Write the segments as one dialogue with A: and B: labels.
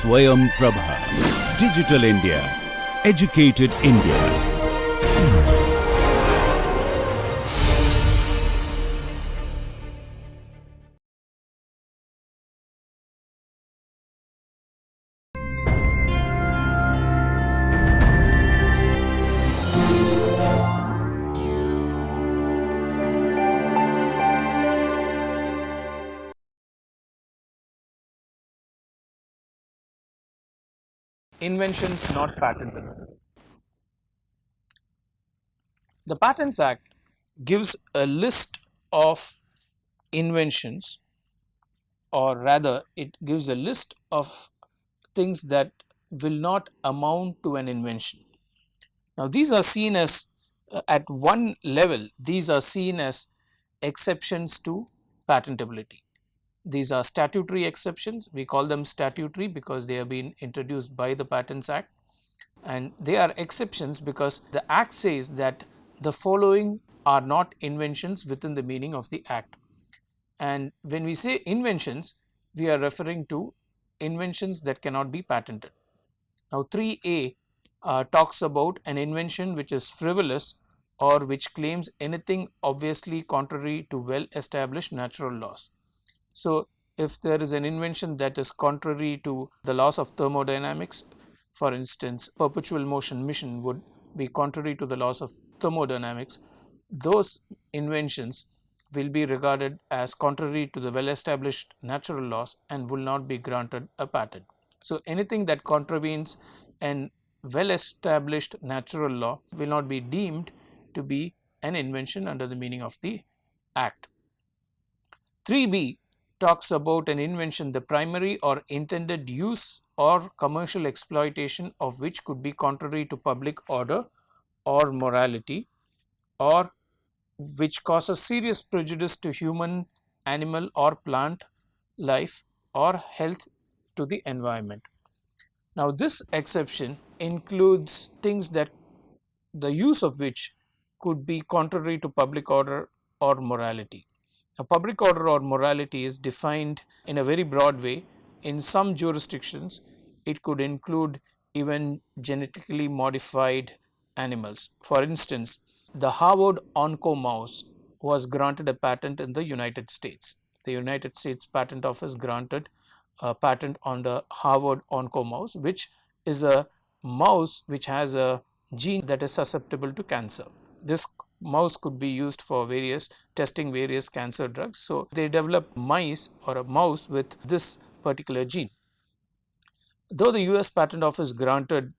A: Swayam Prabha. Digital India. Educated India.
B: Inventions not patentable. The Patents Act gives a list of inventions, or rather it gives a list of things that will not amount to an invention. Now these are seen as at one level, these are seen as exceptions to patentability. These are statutory exceptions. We call them statutory because they have been introduced by the Patents Act, and they are exceptions because the Act says that the following are not inventions within the meaning of the Act. And when we say inventions, we are referring to inventions that cannot be patented. Now 3A talks about an invention which is frivolous or which claims anything obviously contrary to well established natural laws. So if there is an invention that is contrary to the laws of thermodynamics, for instance, perpetual motion mission would be contrary to the laws of thermodynamics, those inventions will be regarded as contrary to the well established natural laws and will not be granted a patent. So anything that contravenes an well established natural law will not be deemed to be an invention under the meaning of the Act. 3B talks about an invention, the primary or intended use or commercial exploitation of which could be contrary to public order or morality, or which causes serious prejudice to human, animal or plant life or health to the environment. Now this exception includes things that the use of which could be contrary to public order or morality. Now, public order or morality is defined in a very broad way. In some jurisdictions, it could include even genetically modified animals. For instance, the Harvard Onco mouse was granted a patent in the United States. The United States Patent Office granted a patent on the Harvard Onco mouse, which is a mouse which has a gene that is susceptible to cancer. This mouse could be used for testing various cancer drugs. So they developed mice or a mouse with this particular gene. Though the US Patent Office granted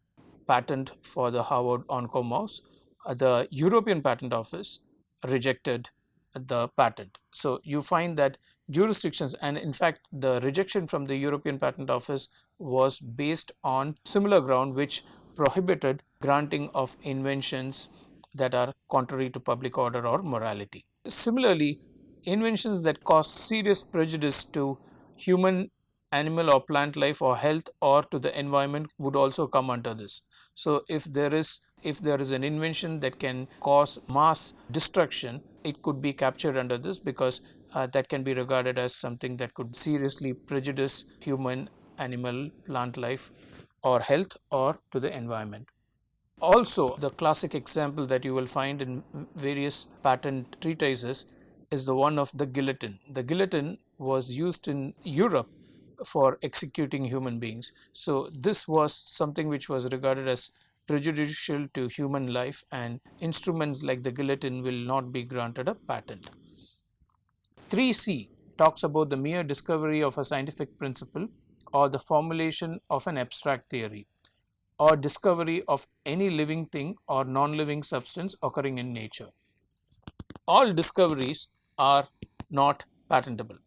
B: patent for the Harvard Onco mouse, the European Patent Office rejected the patent. So you find that jurisdictions, and in fact the rejection from the European Patent Office was based on similar ground which prohibited granting of inventions that are contrary to public order or morality. Similarly, inventions that cause serious prejudice to human, animal or plant life or health or to the environment would also come under this. So if there is an invention that can cause mass destruction, it could be captured under this because that can be regarded as something that could seriously prejudice human, animal, plant life or health or to the environment. Also, the classic example that you will find in various patent treatises is the one of the guillotine. The guillotine was used in Europe for executing human beings. So this was something which was regarded as prejudicial to human life, and instruments like the guillotine will not be granted a patent. 3C talks about the mere discovery of a scientific principle or the formulation of an abstract theory, or discovery of any living thing or non-living substance occurring in nature. All discoveries are not patentable.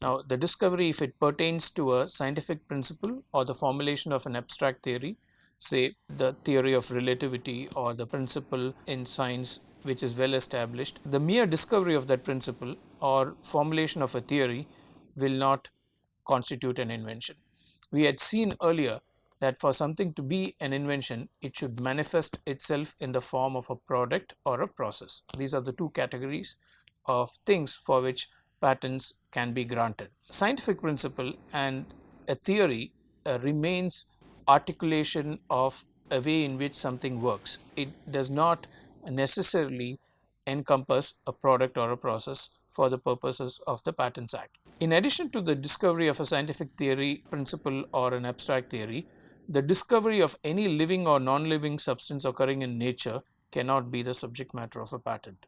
B: Now, the discovery, if it pertains to a scientific principle or the formulation of an abstract theory, say the theory of relativity or the principle in science which is well established, the mere discovery of that principle or formulation of a theory will not constitute an invention. We had seen earlier that for something to be an invention, it should manifest itself in the form of a product or a process. These are the two categories of things for which patents can be granted. Scientific principle and a theory remains articulation of a way in which something works. It does not necessarily encompass a product or a process for the purposes of the Patents Act. In addition to the discovery of a scientific theory, principle, or an abstract theory, the discovery of any living or non-living substance occurring in nature cannot be the subject matter of a patent.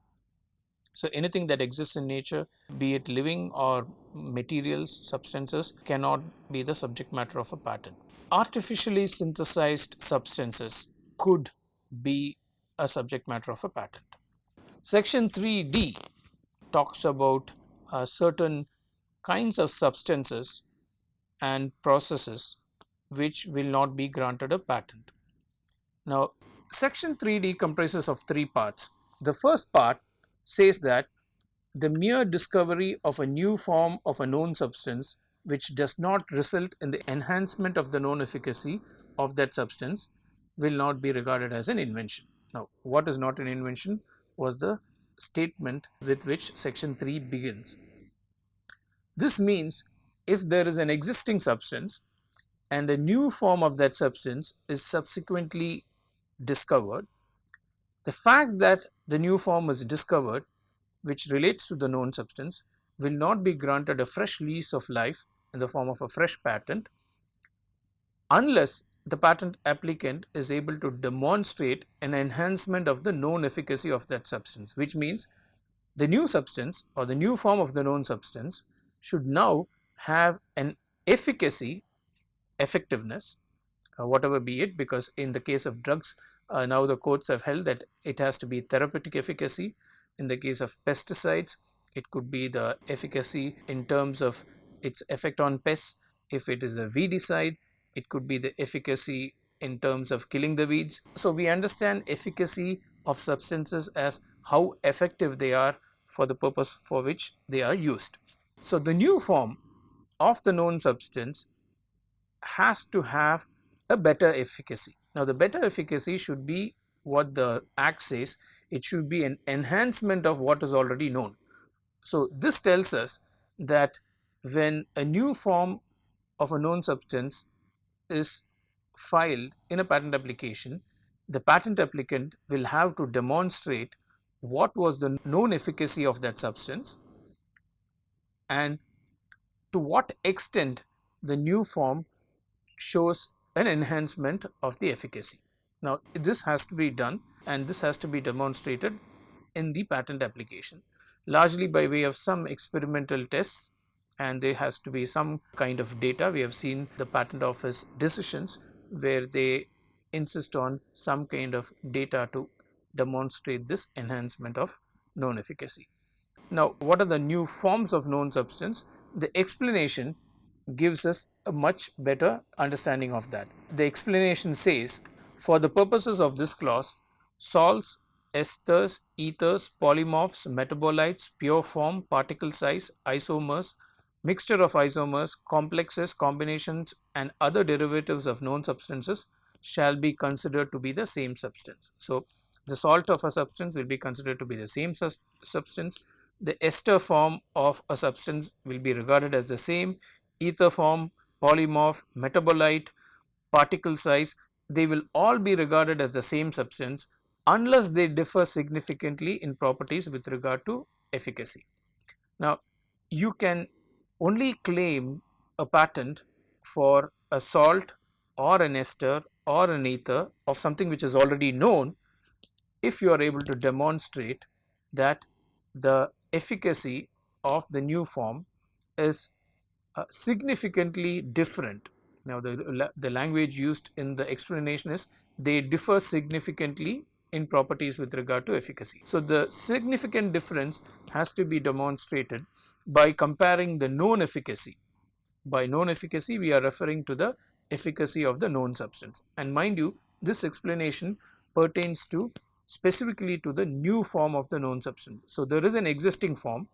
B: So anything that exists in nature, be it living or materials, substances, cannot be the subject matter of a patent. Artificially synthesized substances could be a subject matter of a patent. Section 3D talks about certain kinds of substances and processes which will not be granted a patent. Now, Section 3D comprises of three parts. The first part says that the mere discovery of a new form of a known substance which does not result in the enhancement of the known efficacy of that substance will not be regarded as an invention. Now, what is not an invention was the statement with which Section 3 begins. This means if there is an existing substance and a new form of that substance is subsequently discovered, the fact that the new form is discovered, which relates to the known substance, will not be granted a fresh lease of life in the form of a fresh patent unless the patent applicant is able to demonstrate an enhancement of the known efficacy of that substance, which means the new substance or the new form of the known substance should now have an efficacy, effectiveness, whatever be it, because in the case of drugs, now the courts have held that it has to be therapeutic efficacy. In the case of pesticides, it could be the efficacy in terms of its effect on pests. If it is a weedicide, it could be the efficacy in terms of killing the weeds. So we understand efficacy of substances as how effective they are for the purpose for which they are used. So the new form of the known substance has to have a better efficacy. Now the better efficacy should be what the Act says, it should be an enhancement of what is already known. So this tells us that when a new form of a known substance is filed in a patent application, the patent applicant will have to demonstrate what was the known efficacy of that substance and to what extent the new form shows an enhancement of the efficacy. Now this has to be done and this has to be demonstrated in the patent application, largely by way of some experimental tests, and there has to be some kind of data. We have seen the patent office decisions where they insist on some kind of data to demonstrate this enhancement of known efficacy. Now what are the new forms of known substance? The explanation gives us a much better understanding of that. The explanation says, for the purposes of this clause, salts, esters, ethers, polymorphs, metabolites, pure form, particle size, isomers, mixture of isomers, complexes, combinations and other derivatives of known substances shall be considered to be the same substance. So the salt of a substance will be considered to be the same substance. The ester form of a substance will be regarded as the same. Ether form, polymorph, metabolite, particle size, they will all be regarded as the same substance unless they differ significantly in properties with regard to efficacy. Now you can only claim a patent for a salt or an ester or an ether of something which is already known if you are able to demonstrate that the efficacy of the new form is significantly different. Now the language used in the explanation is they differ significantly in properties with regard to efficacy. So the significant difference has to be demonstrated by comparing the known efficacy. By known efficacy we are referring to the efficacy of the known substance, and mind you, this explanation pertains to specifically to the new form of the known substance. So there is an existing form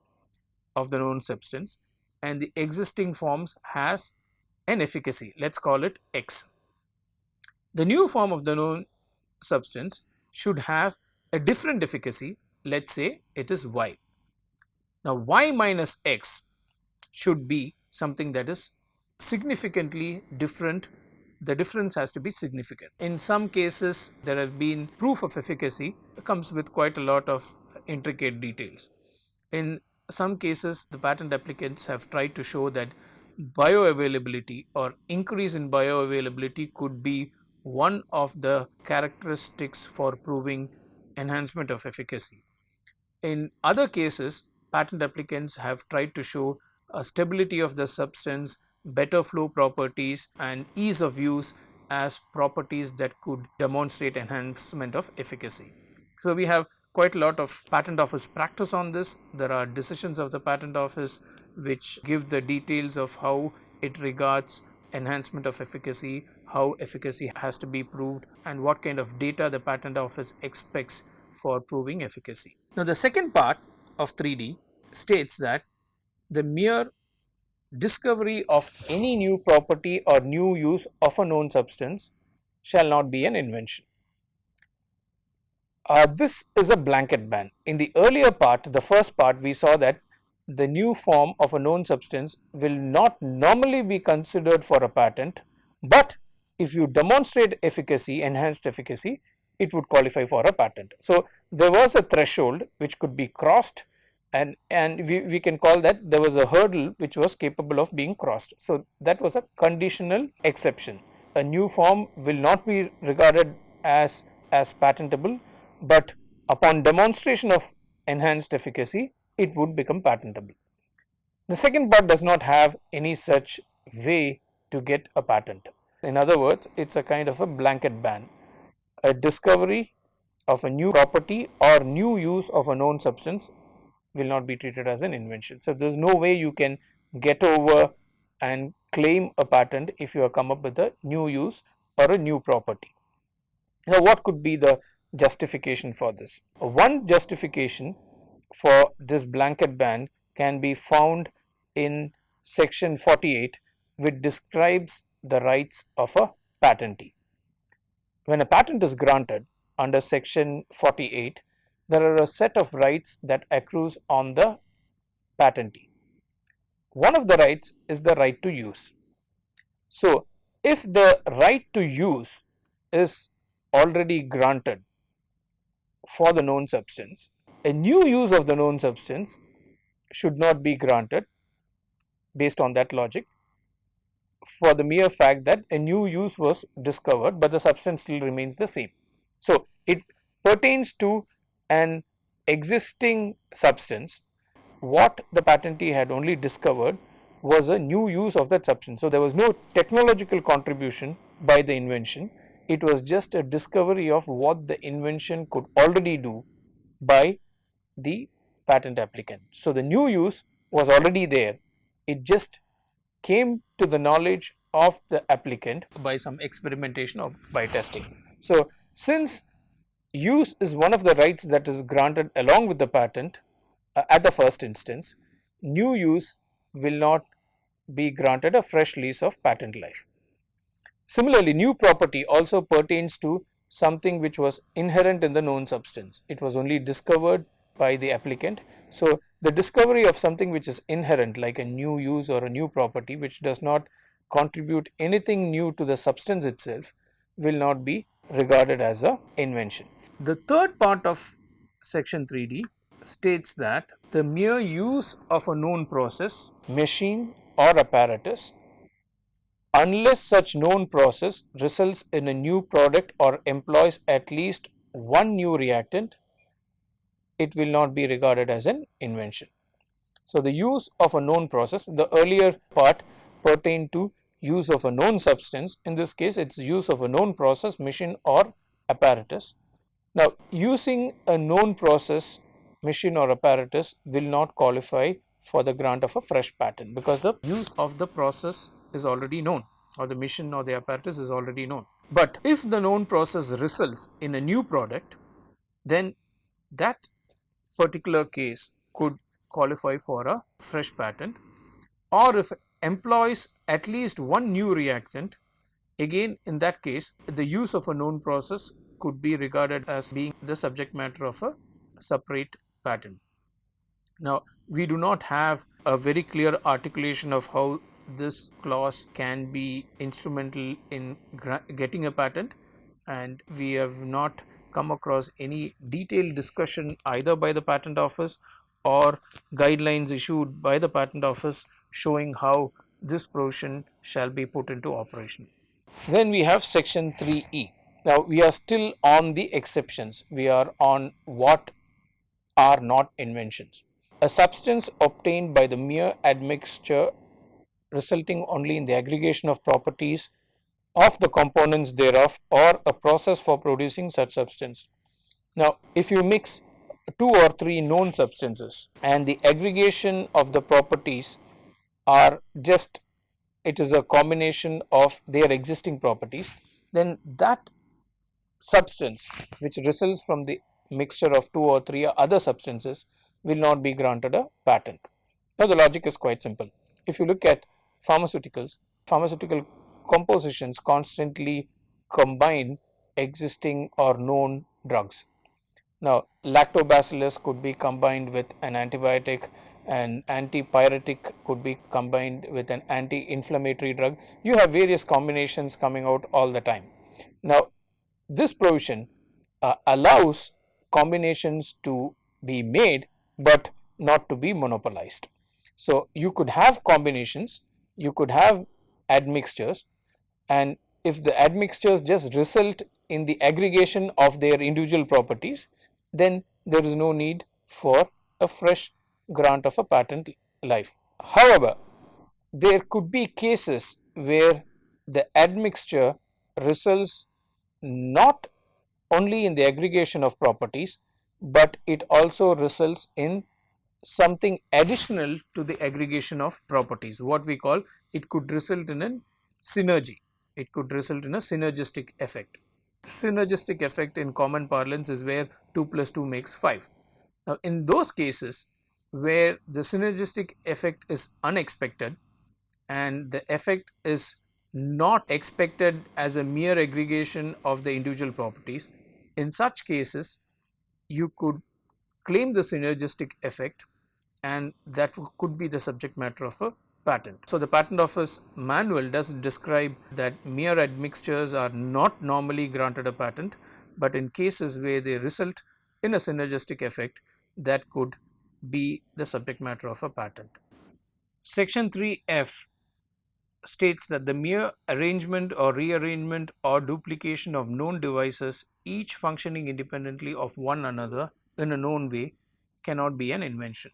B: of the known substance and the existing forms has an efficacy, let's call it X. The new form of the known substance should have a different efficacy, let's say it is Y. Now Y minus X should be something that is significantly different, the difference has to be significant. In some cases, there has been proof of efficacy, comes with quite a lot of intricate details. In some cases, the patent applicants have tried to show that bioavailability or increase in bioavailability could be one of the characteristics for proving enhancement of efficacy. In other cases, patent applicants have tried to show a stability of the substance, better flow properties, and ease of use as properties that could demonstrate enhancement of efficacy. So, we have quite a lot of patent office practice on this. There are decisions of the patent office which give the details of how it regards enhancement of efficacy, how efficacy has to be proved, and what kind of data the patent office expects for proving efficacy. Now, the second part of 3D states that the mere discovery of any new property or new use of a known substance shall not be an invention. This is a blanket ban. In the earlier part, the first part, we saw that the new form of a known substance will not normally be considered for a patent, but if you demonstrate efficacy, enhanced efficacy, it would qualify for a patent. So, there was a threshold which could be crossed, and we can call that there was a hurdle which was capable of being crossed. So, that was a conditional exception. A new form will not be regarded as patentable, but upon demonstration of enhanced efficacy, it would become patentable. The second part does not have any such way to get a patent. In other words, it is a kind of a blanket ban. A discovery of a new property or new use of a known substance will not be treated as an invention. So, there is no way you can get over and claim a patent if you have come up with a new use or a new property. Now, what could be the justification for this? One justification for this blanket ban can be found in section 48, which describes the rights of a patentee. When a patent is granted under section 48, there are a set of rights that accrues on the patentee. One of the rights is the right to use. So, if the right to use is already granted for the known substance, a new use of the known substance should not be granted based on that logic, for the mere fact that a new use was discovered, but the substance still remains the same. So, it pertains to an existing substance. What the patentee had only discovered was a new use of that substance. So, there was no technological contribution by the invention. It was just a discovery of what the invention could already do by the patent applicant. So, the new use was already there. It just came to the knowledge of the applicant by some experimentation or by testing. So, since use is one of the rights that is granted along with the patent at the first instance, new use will not be granted a fresh lease of patent life. Similarly, new property also pertains to something which was inherent in the known substance. It was only discovered by the applicant. So, the discovery of something which is inherent, like a new use or a new property which does not contribute anything new to the substance itself, will not be regarded as an invention. The third part of section 3D states that the mere use of a known process, machine or apparatus, unless such known process results in a new product or employs at least one new reactant, it will not be regarded as an invention. So, the use of a known process, the earlier part pertained to use of a known substance. In this case, it is use of a known process, machine or apparatus. Now, using a known process, machine or apparatus will not qualify for the grant of a fresh patent, because the use of the process is already known, or the machine or the apparatus is already known. But if the known process results in a new product, then that particular case could qualify for a fresh patent. Or if employs at least one new reactant, again in that case the use of a known process could be regarded as being the subject matter of a separate patent. Now, we do not have a very clear articulation of how this clause can be instrumental in getting a patent, and we have not come across any detailed discussion either by the patent office or guidelines issued by the patent office showing how this provision shall be put into operation. Then we have section 3E. Now we are still on the exceptions. We are on what are not inventions. A substance obtained by the mere admixture resulting only in the aggregation of properties of the components thereof, or a process for producing such substance. Now, if you mix two or three known substances and the aggregation of the properties are just, it is a combination of their existing properties, then that substance which results from the mixture of two or three other substances will not be granted a patent. Now, the logic is quite simple. If you look at pharmaceuticals, pharmaceutical compositions constantly combine existing or known drugs. Now, lactobacillus could be combined with an antibiotic, an antipyretic could be combined with an anti-inflammatory drug. You have various combinations coming out all the time. Now, this provision allows combinations to be made but not to be monopolized. So, you could have combinations, you could have admixtures, and if the admixtures just result in the aggregation of their individual properties, then there is no need for a fresh grant of a patent life. However, there could be cases where the admixture results not only in the aggregation of properties, but it also results in something additional to the aggregation of properties. What we call, it could result in a synergy, it could result in a synergistic effect. Synergistic effect in common parlance is where 2 plus 2 makes 5. Now, in those cases where the synergistic effect is unexpected and the effect is not expected as a mere aggregation of the individual properties, in such cases you could claim the synergistic effect, and that could be the subject matter of a patent. So, the patent office manual does describe that mere admixtures are not normally granted a patent, but in cases where they result in a synergistic effect, that could be the subject matter of a patent. Section 3F states that the mere arrangement or rearrangement or duplication of known devices, each functioning independently of one another in a known way, cannot be an invention.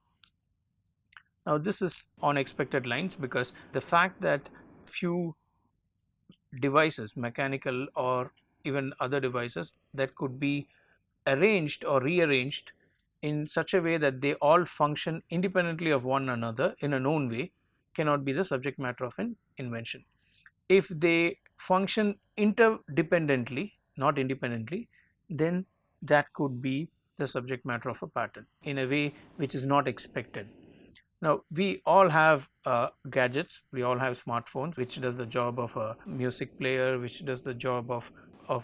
B: Now, this is on expected lines, because the fact that few devices, mechanical or even other devices, that could be arranged or rearranged in such a way that they all function independently of one another in a known way, cannot be the subject matter of an invention. If they function interdependently, not independently, then that could be the subject matter of a patent in a way which is not expected. Now, we all have gadgets, we all have smartphones, which does the job of a music player, which does the job of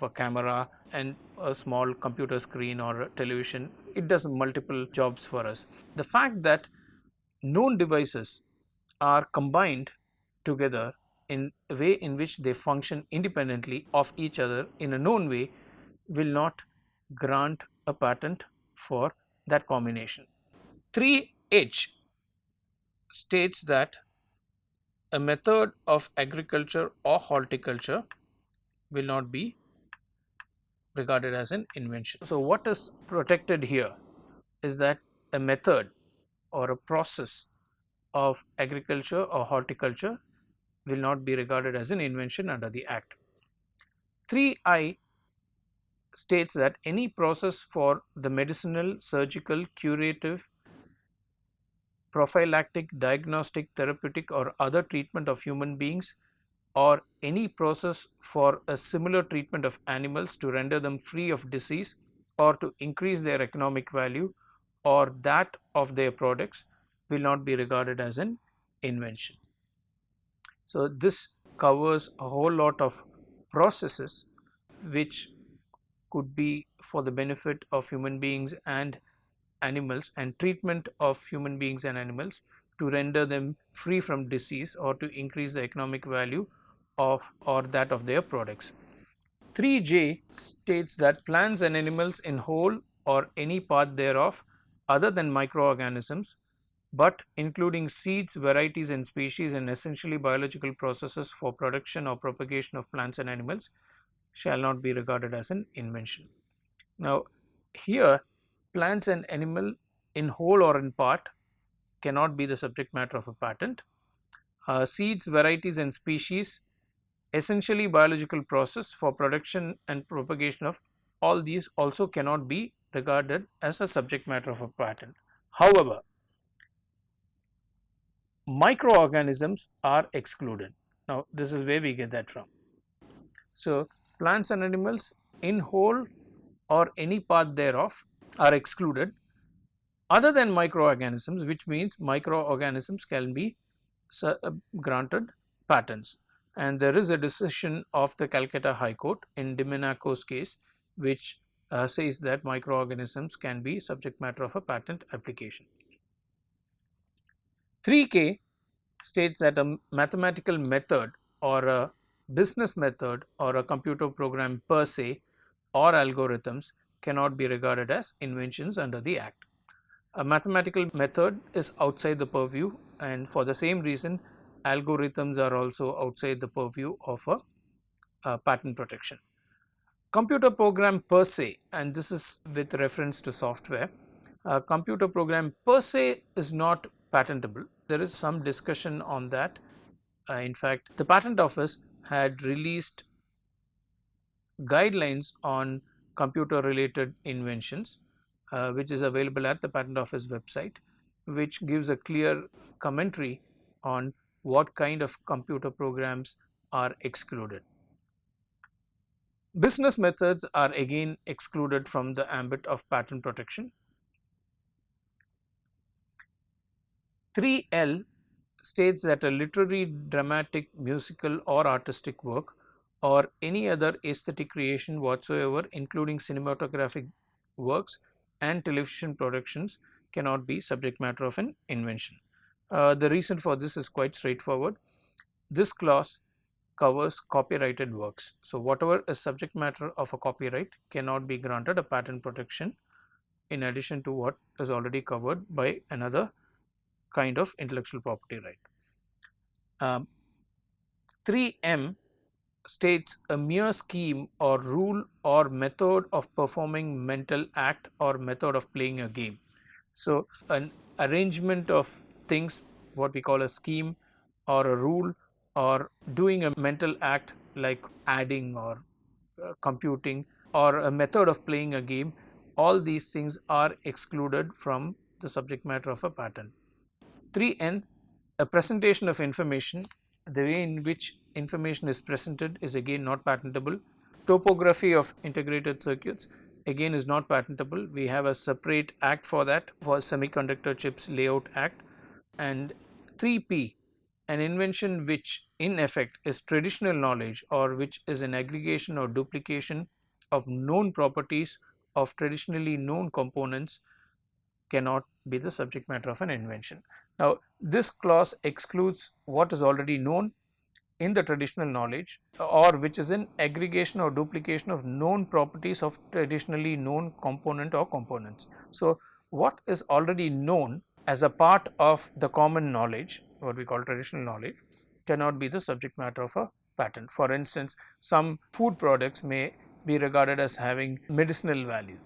B: a camera, and a small computer screen or a television. It does multiple jobs for us. The fact that known devices are combined together in a way in which they function independently of each other in a known way will not grant a patent for that combination. 3H states that a method of agriculture or horticulture will not be regarded as an invention. So, what is protected here is that a method or a process of agriculture or horticulture will not be regarded as an invention under the Act. 3I states that any process for the medicinal, surgical, curative, prophylactic, diagnostic, therapeutic or other treatment of human beings, or any process for a similar treatment of animals to render them free of disease or to increase their economic value or that of their products, will not be regarded as an invention. So, this covers a whole lot of processes which could be for the benefit of human beings and animals, and treatment of human beings and animals to render them free from disease or to increase the economic value of or that of their products. 3J states that plants and animals in whole or any part thereof other than microorganisms, but including seeds, varieties and species and essentially biological processes for production or propagation of plants and animals shall not be regarded as an invention. Now, here plants and animal in whole or in part cannot be the subject matter of a patent. Seeds, varieties and species, essentially biological process for production and propagation of all these also cannot be regarded as a subject matter of a patent. However, microorganisms are excluded. Now, this is where we get that from. So, plants and animals in whole or any part thereof are excluded other than microorganisms, which means microorganisms can be granted patents. And there is a decision of the Calcutta High Court in Diminaco's case, which says that microorganisms can be subject matter of a patent application. 3K states that a mathematical method or a business method or a computer program per se or algorithms cannot be regarded as inventions under the Act. A mathematical method is outside the purview, and for the same reason algorithms are also outside the purview of a patent protection. Computer program per se, and this is with reference to software, a computer program per se is not patentable. There is some discussion on that. In fact, the Patent Office had released guidelines on computer related inventions, which is available at the Patent Office website, which gives a clear commentary on what kind of computer programs are excluded. Business methods are again excluded from the ambit of patent protection. 3L states that a literary, dramatic, musical or artistic work or any other aesthetic creation whatsoever, including cinematographic works and television productions, cannot be subject matter of an invention. The reason for this is quite straightforward. This clause covers copyrighted works. So, whatever is subject matter of a copyright cannot be granted a patent protection in addition to what is already covered by another kind of intellectual property right. 3M states a mere scheme or rule or method of performing mental act or method of playing a game. So, an arrangement of things, what we call a scheme or a rule, or doing a mental act like adding or computing, or a method of playing a game, all these things are excluded from the subject matter of a patent. 3N, a presentation of information, the way in which information is presented is again not patentable. Topography of integrated circuits again is not patentable. We have a separate act for that, for Semiconductor Chips Layout Act. And 3P, an invention which in effect is traditional knowledge or which is an aggregation or duplication of known properties of traditionally known components, cannot be the subject matter of an invention. Now, this clause excludes what is already known in the traditional knowledge or which is an aggregation or duplication of known properties of traditionally known component or components. So, what is already known as a part of the common knowledge, what we call traditional knowledge, cannot be the subject matter of a patent. For instance, some food products may be regarded as having medicinal value,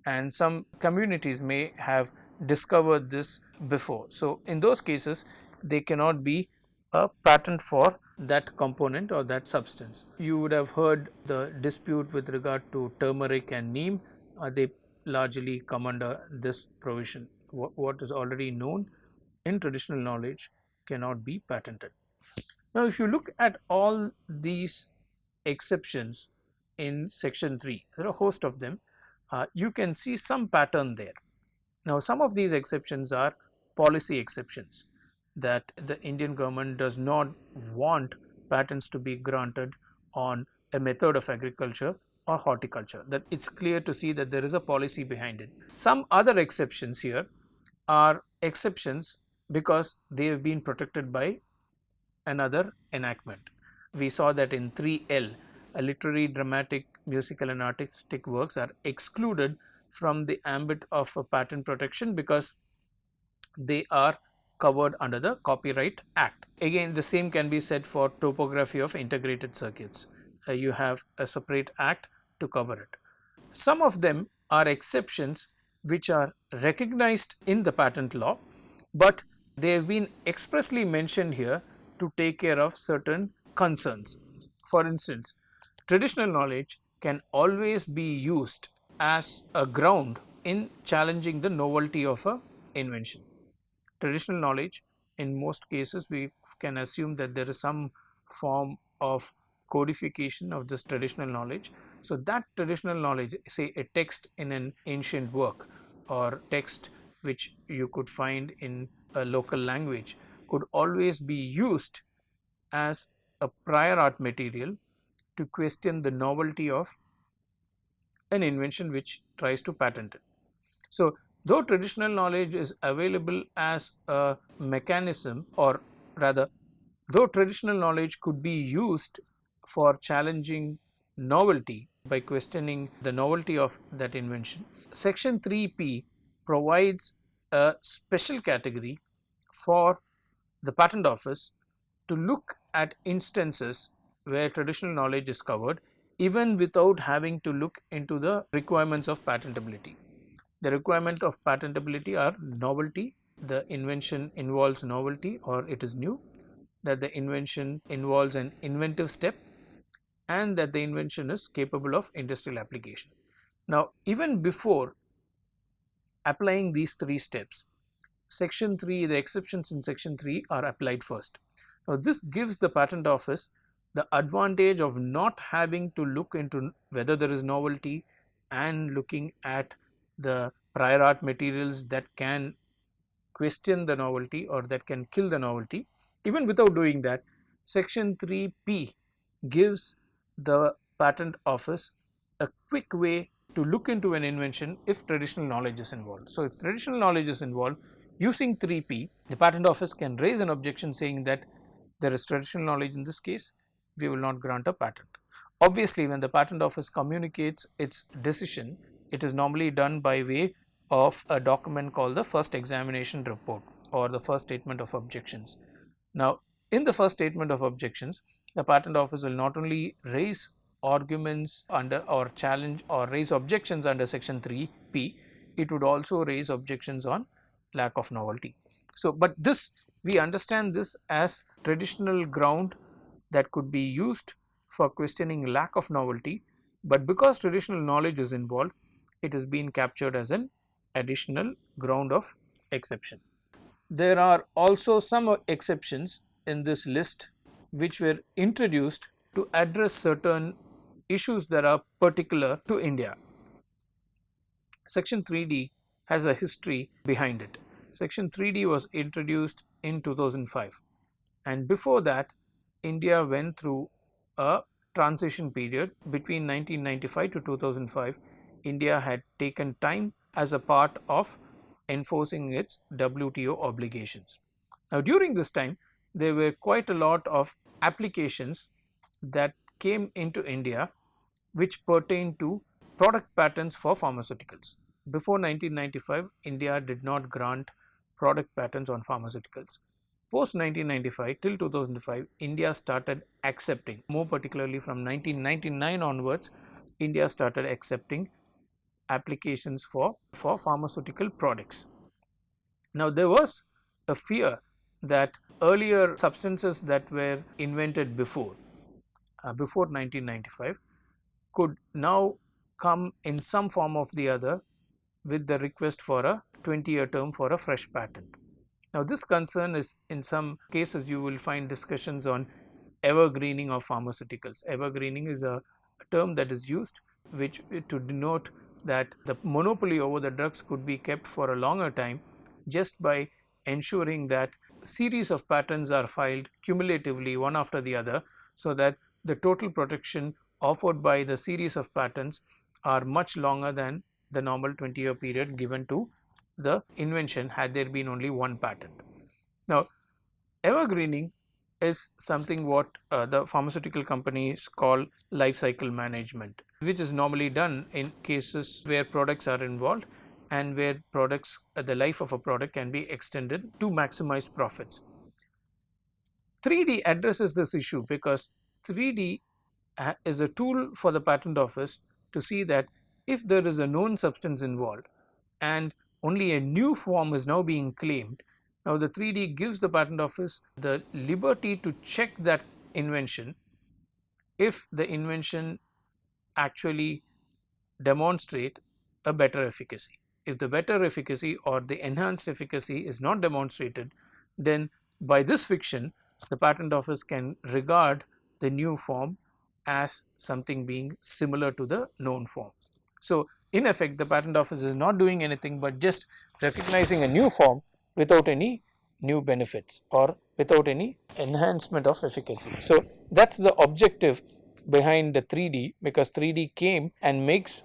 B: and some communities may have discovered this before. So, in those cases they cannot be a patent for that component or that substance. You would have heard the dispute with regard to turmeric and neem. They largely come under this provision. What is already known in traditional knowledge cannot be patented. Now, if you look at all these exceptions in section 3, there are a host of them. You can see some pattern there. Now, some of these exceptions are policy exceptions, that the Indian government does not want patents to be granted on a method of agriculture or horticulture, that it's clear to see that there is a policy behind it. Some other exceptions here are exceptions because they have been protected by another enactment. We saw that in 3L, literary, dramatic, musical and artistic works are excluded from the ambit of patent protection because they are covered under the Copyright Act. Again, the same can be said for topography of integrated circuits. You have a separate act to cover it. Some of them are exceptions which are recognized in the patent law, but they have been expressly mentioned here to take care of certain concerns. For instance, traditional knowledge can always be used as a ground in challenging the novelty of an invention. Traditional knowledge, in most cases, we can assume that there is some form of codification of this traditional knowledge. So, that traditional knowledge, say a text in an ancient work or text which you could find in a local language, could always be used as a prior art material to question the novelty of an invention which tries to patent it. So, though traditional knowledge is available as a mechanism, or rather, though traditional knowledge could be used for challenging novelty by questioning the novelty of that invention, Section 3P provides a special category for the patent office to look at instances where traditional knowledge is covered, even without having to look into the requirements of patentability. The requirement of patentability are novelty, the invention involves novelty or it is new, that the invention involves an inventive step, and that the invention is capable of industrial application. Now, even before applying these three steps, Section 3, the exceptions in Section 3 are applied first. Now, this gives the patent office the advantage of not having to look into whether there is novelty and looking at the prior art materials that can question the novelty or that can kill the novelty. Even without doing that, Section 3P gives the patent office a quick way to look into an invention if traditional knowledge is involved. So, if traditional knowledge is involved, using 3P, the patent office can raise an objection saying that there is traditional knowledge in this case, we will not grant a patent. Obviously, when the patent office communicates its decision, it is normally done by way of a document called the first examination report or the first statement of objections. Now, in the first statement of objections, the patent office will not only raise arguments under or challenge or raise objections under Section 3P, it would also raise objections on lack of novelty. So, but this, we understand this as traditional ground that could be used for questioning lack of novelty, but because traditional knowledge is involved, it has been captured as an additional ground of exception. There are also some exceptions in this list which were introduced to address certain issues that are particular to India. Section 3D has a history behind it. Section 3D was introduced in 2005, and before that India went through a transition period between 1995 to 2005. India had taken time as a part of enforcing its WTO obligations. Now, during this time, there were quite a lot of applications that came into India which pertain to product patents for pharmaceuticals. Before 1995, India did not grant product patents on pharmaceuticals. Post 1995 till 2005, India started accepting, more particularly from 1999 onwards, India started accepting applications for pharmaceutical products. Now, there was a fear that earlier substances that were invented before 1995 could now come in some form of the other with the request for a 20-year term for a fresh patent. Now, this concern is, in some cases you will find discussions on evergreening of pharmaceuticals. Evergreening is a term that is used which to denote that the monopoly over the drugs could be kept for a longer time just by ensuring that series of patents are filed cumulatively one after the other, so that the total protection offered by the series of patents are much longer than the normal 20-year period given to the invention had there been only one patent. Now, evergreening is something what the pharmaceutical companies call life cycle management, which is normally done in cases where products are involved and where products the life of a product can be extended to maximize profits. 3D addresses this issue because 3D is a tool for the patent office to see that if there is a known substance involved and only a new form is now being claimed, now the 3D gives the patent office the liberty to check that invention if the invention actually demonstrate a better efficacy. If the better efficacy or the enhanced efficacy is not demonstrated, then by this fiction the patent office can regard the new form as something being similar to the known form. So, in effect, the patent office is not doing anything but just recognizing a new form without any new benefits or without any enhancement of efficacy. So, that is the objective behind the 3D, because 3D came and makes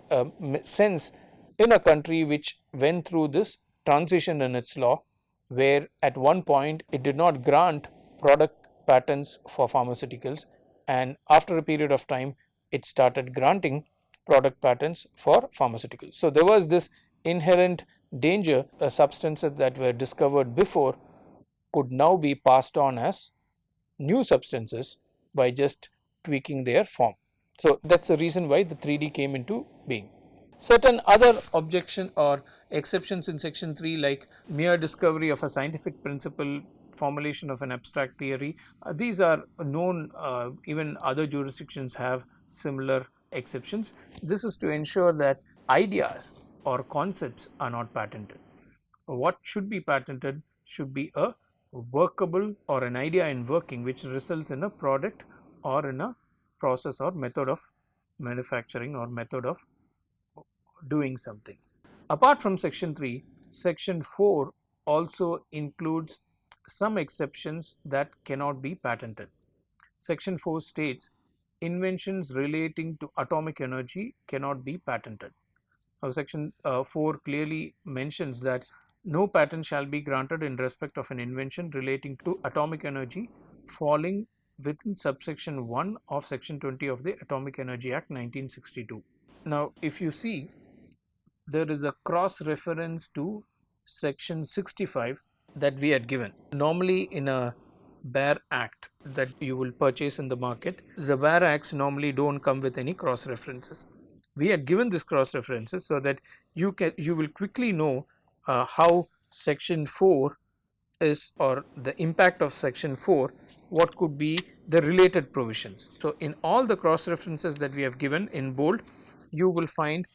B: sense in a country which went through this transition in its law, where at one point it did not grant product patents for pharmaceuticals, and after a period of time it started granting product patents for pharmaceuticals. So, there was this inherent danger. Substances that were discovered before could now be passed on as new substances by just tweaking their form. So, that is the reason why the 3D came into being. Certain other objection or exceptions in section 3, like mere discovery of a scientific principle, formulation of an abstract theory, these are known. Even other jurisdictions have similar exceptions. This is to ensure that ideas or concepts are not patented. What should be patented should be a workable or an idea in working which results in a product or in a process or method of manufacturing or method of doing something. Apart from section 3, section 4 also includes some exceptions that cannot be patented. Section 4 states inventions relating to atomic energy cannot be patented. Now, section 4 clearly mentions that no patent shall be granted in respect of an invention relating to atomic energy falling within subsection 1 of section 20 of the Atomic Energy Act 1962. Now, if you see, there is a cross reference to section 65 that we had given. Normally in a bare act that you will purchase in the market, the bare acts normally do not come with any cross references. We had given this cross references so that you will quickly know how section 4 is, or the impact of section 4, what could be the related provisions. So, in all the cross references that we have given in bold, you will find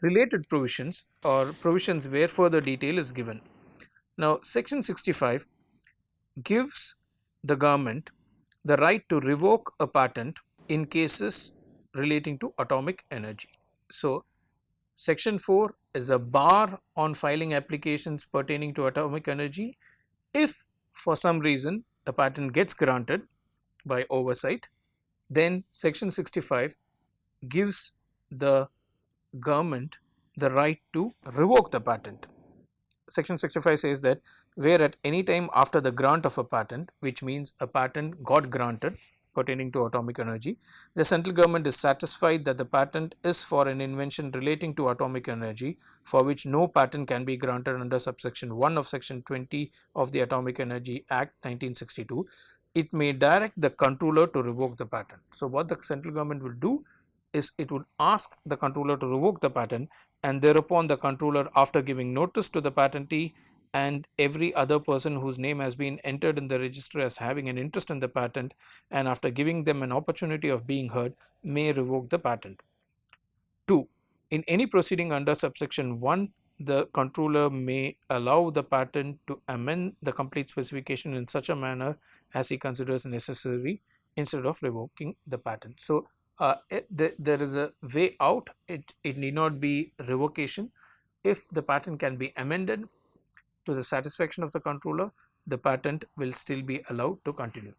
B: related provisions or provisions where further detail is given. Now, section 65 gives the government the right to revoke a patent in cases relating to atomic energy. So, section 4 is a bar on filing applications pertaining to atomic energy if for some reason a patent gets granted by oversight. Then section 65 gives the government the right to revoke the patent. Section 65 says that where at any time after the grant of a patent, which means a patent got granted pertaining to atomic energy, the central government is satisfied that the patent is for an invention relating to atomic energy for which no patent can be granted under subsection 1 of section 20 of the Atomic Energy Act 1962, it may direct the controller to revoke the patent. So, what the central government will do is it would ask the controller to revoke the patent, and thereupon the controller, after giving notice to the patentee and every other person whose name has been entered in the register as having an interest in the patent, and after giving them an opportunity of being heard, may revoke the patent. 2. In any proceeding under subsection 1, the controller may allow the patent to amend the complete specification in such a manner as he considers necessary instead of revoking the patent. So, there is a way out. It need not be revocation. If the patent can be amended to the satisfaction of the controller, the patent will still be allowed to continue.